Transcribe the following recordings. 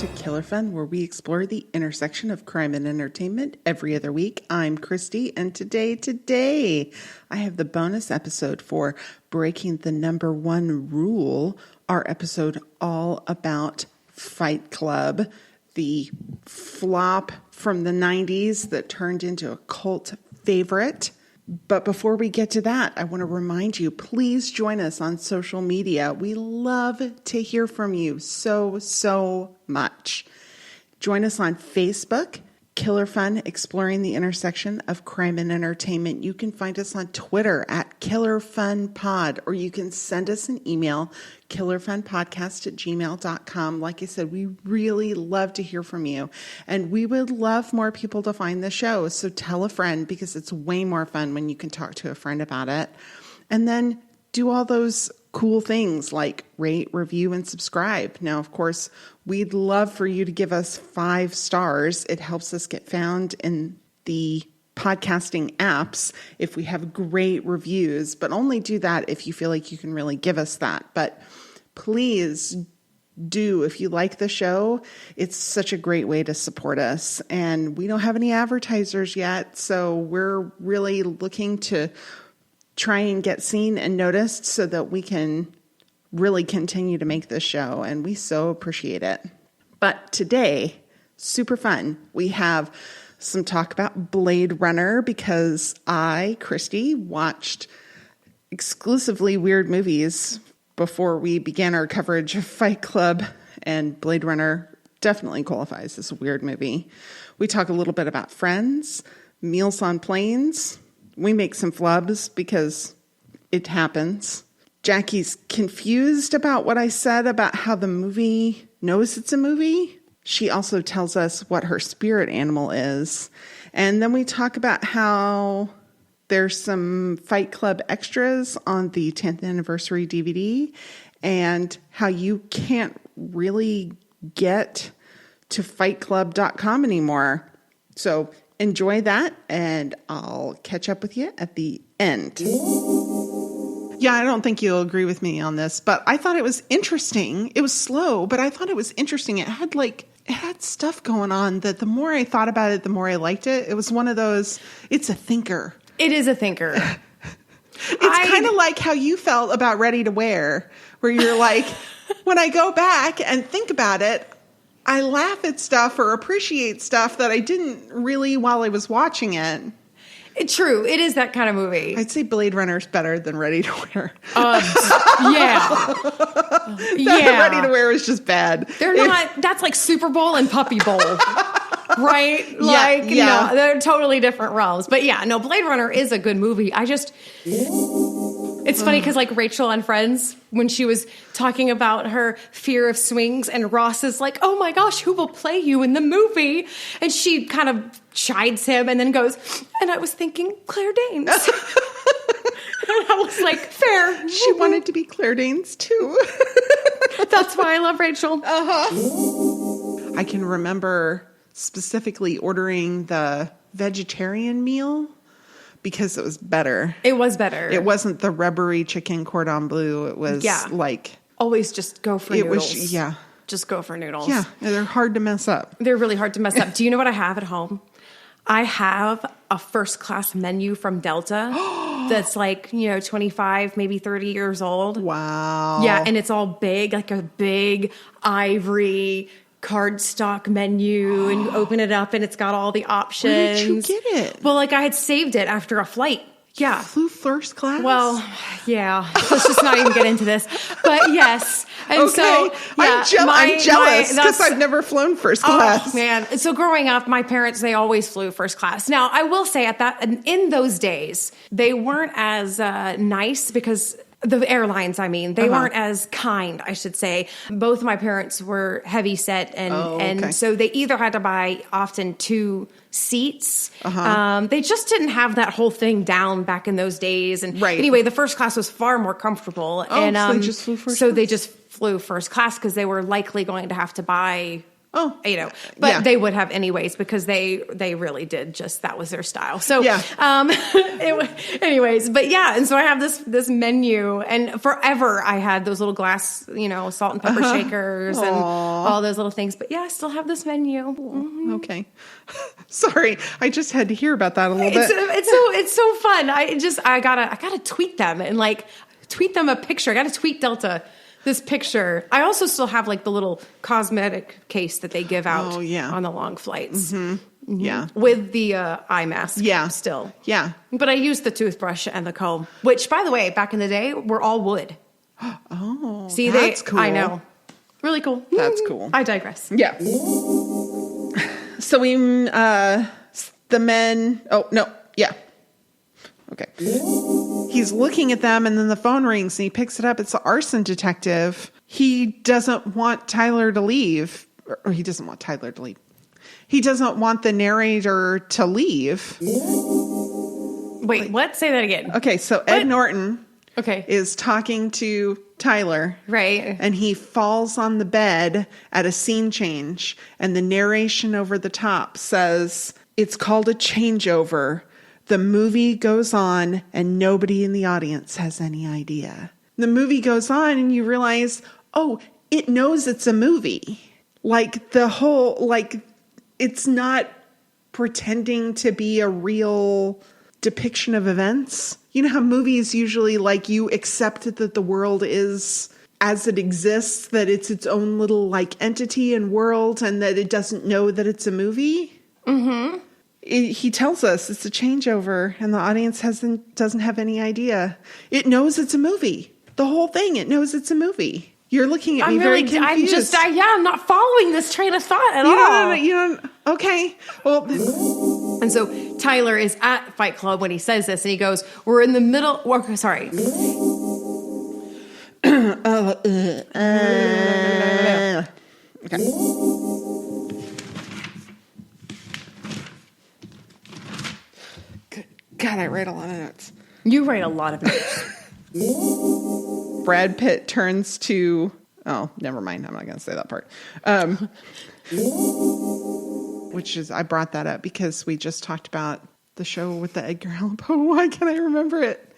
to Killer Fun, where we explore the intersection of crime and entertainment every other week. I'm Christy, and today, I have the bonus episode for Breaking the Number One Rule, our episode all about Fight Club, the flop from the 90s that turned into a cult favorite. But before we get to that, I want to remind you, please join us on social media. We love to hear from you so much. Join us on Facebook, Killer Fun, exploring the intersection of crime and entertainment. You can find us on Twitter at Killer Fun Pod, or you can send us an email, killerfunpodcast@gmail.com. Like I said, we really love to hear from you, and we would love more people to find the show. So tell a friend, because it's way more fun when you can talk to a friend about it. And then do all those cool things like rate, review, and subscribe. Now, of course, we'd love for you to give us 5 stars. It helps us get found in the podcasting apps if we have great reviews, but only do that if you feel like you can really give us that. But please do, if you like the show. It's such a great way to support us. And we don't have any advertisers yet, so we're really looking to try and get seen and noticed so that we can really continue to make this show, and we so appreciate it. But today, super fun. We have some talk about Blade Runner, because I, Christy, watched exclusively weird movies before we began our coverage of Fight Club, and Blade Runner definitely qualifies as a weird movie. We talk a little bit about Friends, Meals on Planes. We make some flubs because it happens. Jackie's confused about what I said about how the movie knows it's a movie. She also tells us what her spirit animal is. And then we talk about how there's some Fight Club extras on the 10th anniversary DVD, and how you can't really get to fightclub.com anymore. So enjoy that, and I'll catch up with you at the end. Yeah, I don't think you'll agree with me on this, but I thought it was interesting. It was slow, but I thought it was interesting. It had stuff going on that the more I thought about it, the more I liked it. It was one of those, it's a thinker. It is a thinker. It's kind of like how you felt about Ready to Wear, where you're like, when I go back and think about it, I laugh at stuff or appreciate stuff that I didn't really while I was watching it. True. It is that kind of movie. I'd say Blade Runner's better than Ready to Wear. Yeah. Ready to Wear is just bad. They're not, that's like Super Bowl and Puppy Bowl. Right? Like, no, they're totally different realms. But yeah, no, Blade Runner is a good movie. It's funny because like Rachel on Friends, when she was talking about her fear of swings, and Ross is like, oh my gosh, who will play you in the movie? And she kind of chides him and then goes, and I was thinking Claire Danes. And I was like, fair. She wanted to be Claire Danes too. That's why I love Rachel. I can remember specifically ordering the vegetarian meal because it was better. It was better. It wasn't the rubbery chicken cordon bleu. It was like... Always just go for noodles. Just go for noodles. Yeah, they're hard to mess up. They're really hard to mess up. Do you know what I have at home? I have a first class menu from Delta that's like, 25, maybe 30 years old. Wow. Yeah, and it's all big, like a big ivory cardstock menu, and you open it up and it's got all the options. Where did you get it? Well, like I had saved it after a flight. Yeah. You flew first class? Well, yeah. Let's just not even get into this. But yes. And okay. So, yeah, I'm jealous because I've never flown first class. Oh, man. So growing up, my parents, they always flew first class. Now, I will say in those days, they weren't as nice because... The airlines, I mean, they weren't as kind, I should say. Both of my parents were heavy set, and so they either had to buy often 2 seats. They just didn't have that whole thing down back in those days. And anyway, the first class was far more comfortable. So they just flew first class? They just flew first class because they were likely going to have to buy Oh, but yeah. they would have anyways because they really did that was their style. So, Yeah. anyways, but yeah. And so I have this menu, and forever I had those little glass, salt and pepper shakers and all those little things. But yeah, I still have this menu. Mm-hmm. Okay. Sorry. I just had to hear about that a little bit. It's so fun. I gotta tweet them and tweet them a picture. I gotta tweet Delta this picture. I also still have the little cosmetic case that they give out on the long flights. Mm-hmm. Mm-hmm. Yeah. With the eye mask. Yeah. Still. Yeah. But I use the toothbrush and the comb, which, by the way, back in the day, were all wood. Oh, see, that's cool. I know. Really cool. That's cool. I digress. Yeah. So the men, oh, no, yeah. Okay. He's looking at them and then the phone rings and he picks it up. It's the arson detective. He doesn't want Tyler to leave. Or he doesn't want Tyler to leave. He doesn't want the narrator to leave. Wait, what? Say that again. Okay, so Ed Norton is talking to Tyler. Right. And he falls on the bed at a scene change. And the narration over the top says, it's called a changeover. The movie goes on and nobody in the audience has any idea. The movie goes on and you realize, oh, it knows it's a movie. It's not pretending to be a real depiction of events. You know how movies usually you accept that the world is as it exists, that it's its own little entity and world and that it doesn't know that it's a movie? Mm-hmm. He tells us it's a changeover and the audience doesn't have any idea. It knows it's a movie. The whole thing, it knows it's a movie. You're looking at me very confused. I'm not following this train of thought at all. You don't. Okay. Well. And so Tyler is at Fight Club when he says this and he goes, we're in the middle. Sorry. Okay. God, I write a lot of notes. You write a lot of notes. Brad Pitt turns to... Oh, never mind. I'm not going to say that part. Which is... I brought that up because we just talked about the show with the Edgar Allan Poe. Why can't I remember it?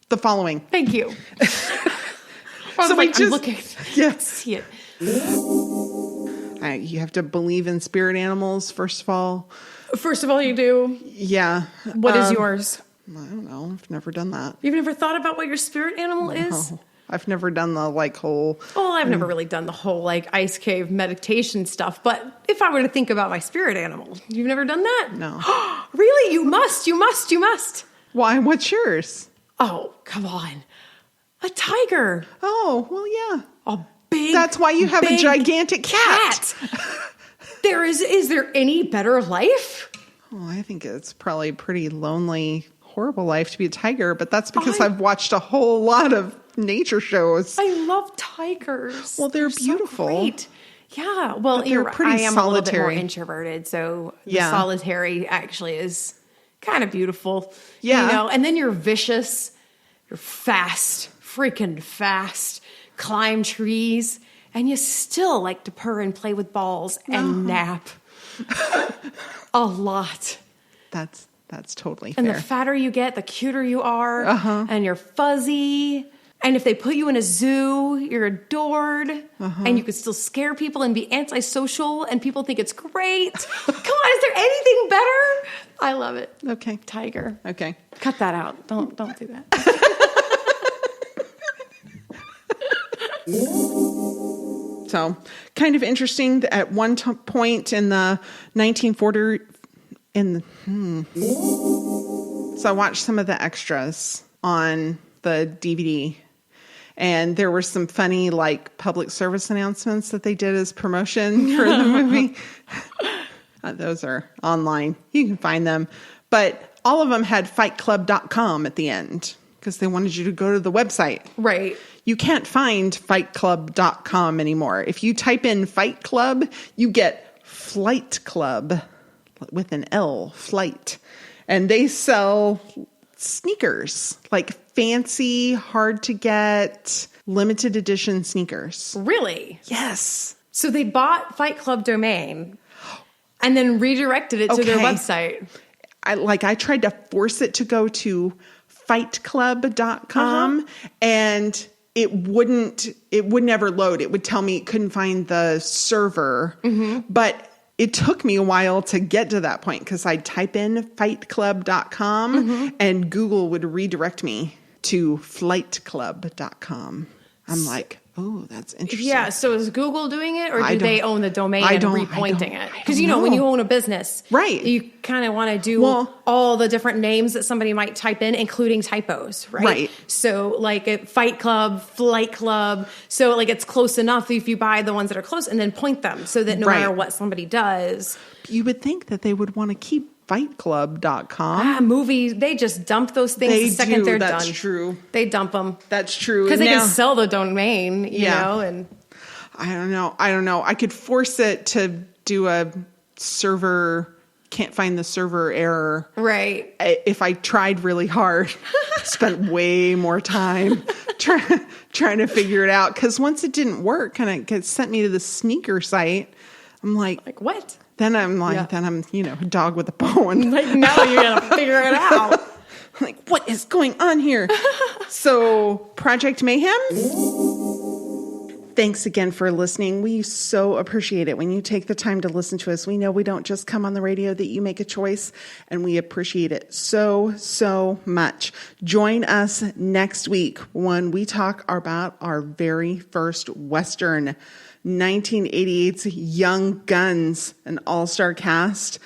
The Following. Thank you. I'm looking. Yes. See it. You have to believe in spirit animals, first of all. First of all, you do. Yeah. What is yours? I don't know. I've never done that. You've never thought about what your spirit animal is? No. I've never done the whole... Well, I've never really done the whole ice cave meditation stuff. But if I were to think about my spirit animal, you've never done that? No. Really? You must. Why? What's yours? Oh, come on. A tiger. Oh, well, yeah. A big... That's why you have a gigantic cat. Is there any better life? Oh, I think it's probably a pretty lonely, horrible life to be a tiger, but that's because I've watched a whole lot of nature shows. I love tigers. Well, they're beautiful. So great. Yeah. Well, I am solitary. A little bit more introverted, so the solitary actually is kind of beautiful. Yeah. And then you're vicious. You're fast, freaking fast, climb trees, and you still like to purr and play with balls and nap. A lot. That's totally fair. And the fatter you get, the cuter you are. And you're fuzzy. And if they put you in a zoo, you're adored. And you could still scare people and be antisocial and people think it's great. Come on, is there anything better? I love it. Okay. Tiger. Okay. Cut that out. Don't do that. So, kind of interesting that at one point in the 1940s, so I watched some of the extras on the DVD, and there were some funny public service announcements that they did as promotion for the movie. Those are online. You can find them. But all of them had fightclub.com at the end because they wanted you to go to the website. Right. You can't find fightclub.com anymore. If you type in Fight Club, you get Flight Club with an L, Flight. And they sell sneakers, fancy, hard to get, limited edition sneakers. Really? Yes. So they bought Fight Club domain and then redirected it to their website. I tried to force it to go to fightclub.com and it wouldn't ever load. It would tell me it couldn't find the server. But it took me a while to get to that point because I'd type in fightclub.com and Google would redirect me to flightclub.com. I'm like, oh, that's interesting. Yeah. So is Google doing it, or do they own the domain and repointing it? Because when you own a business, right, you kind of want to do all the different names that somebody might type in, including typos, right? Right. So like a Fight Club, Flight Club. So like it's close enough if you buy the ones that are close and then point them so that no matter what somebody does, you would think that they would want to keep fightclub.com. Movies, they just dump those things the second they're done. That's true. They dump them. That's true. Because they can sell the domain, you know, and I don't know. I could force it to do a server, can't find the server error. Right. If I tried really hard, spent way more time trying to figure it out. Because once it didn't work and it sent me to the sneaker site, I'm like what? Then I'm a dog with a bone. Like, now you gotta figure it out. Like, what is going on here? So, Project Mayhem? Thanks again for listening. We so appreciate it when you take the time to listen to us. We know we don't just come on the radio, that you make a choice, and we appreciate it so, so much. Join us next week when we talk about our very first Western, 1988's Young Guns, an all-star cast.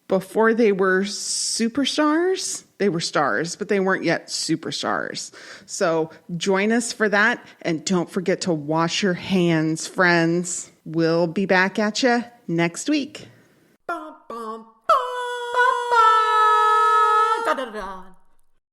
Before they were superstars, they were stars, but they weren't yet superstars. So join us for that, and don't forget to wash your hands, friends. We'll be back at you next week. Bum, bum, bum. Da, da, da, da.